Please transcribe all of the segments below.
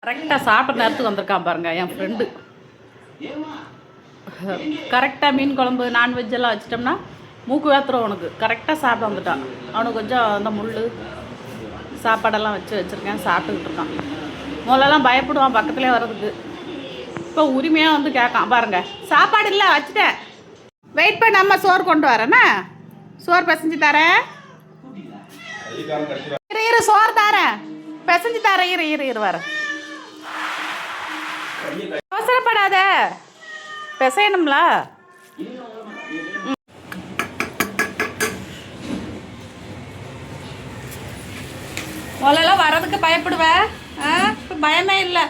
கரெக்டாக சாப்பிட்ற நேரத்துக்கு வந்திருக்கான் பாருங்க என் ஃப்ரெண்டு. கரெக்டாக மீன் குழம்பு நான்வெஜ் எல்லாம் வச்சிட்டோம்னா மூக்கு வேத்துரும் அவனுக்கு. கரெக்டாக சாப்பிட வந்துட்டான். அவனுக்கு கொஞ்சம் அந்த முள் சாப்பாடெல்லாம் வச்சுருக்கேன், சாப்பிட்டுக்கிட்டு இருக்கான். முதல்லலாம் பயப்படுவான் பக்கத்துலேயே வர்றதுக்கு. இப்போ உரிமையாக வந்து கேட்கான் பாருங்க. சாப்பாடு இல்லை வச்சுட்டேன், வெயிட் பண்ண அம்மா சோறு கொண்டு வரேன்னா சோறு பிசைஞ்சு தரேன், இரு சோறு தரேன், பிசைஞ்சு தரேன், இரு வர. அவசரப்படாத, பிசையணும்ல. முதல்ல வர்றதுக்கு பயப்படுவேன், இப்போ பயமே இல்லை.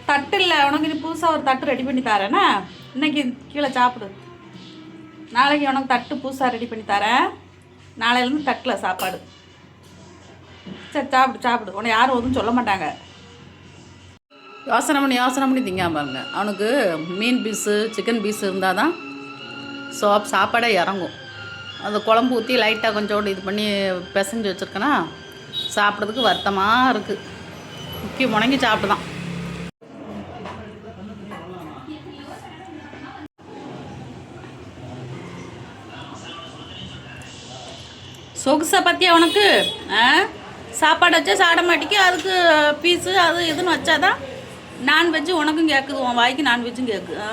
தட்டு இல்லை உனக்கு, இது புதுசாக ஒரு தட்டு ரெடி பண்ணி தரேன்னா இன்னைக்கு கீழே சாப்பிடு. நாளைக்கு உனக்கு தட்டு புதுசாக ரெடி பண்ணி தரேன். நாளையிலேருந்து தட்டில் சாப்பாடு. சரி சாப்பிடு, உன்னை யாரும் எதுவும் சொல்ல மாட்டாங்க. யோசனை பண்ணி திங்காம பாருங்க. அவனுக்கு மீன் பீஸு சிக்கன் பீஸு இருந்தால் தான் சாப்பாடே இறங்கும். அந்த குழம்பு ஊற்றி லைட்டாக கொஞ்சோண்டு இது பண்ணி பிசைஞ்சு வச்சுருக்கேன்னா சாப்பிட்றதுக்கு வருத்தமாக இருக்குது. முக்கிய முணங்கி சாப்பிட்டுதான். சொகுசை பற்றியா உனக்கு? சாப்பாடு வச்சா சாப்பிட மாட்டேக்கு, அதுக்கு பீஸு அது இதுன்னு வச்சாதான் நான்வெஜ்ஜு உனக்கும் கேட்குது, உன் வாய்க்கு நான்வெஜ்ஜும் கேட்குது.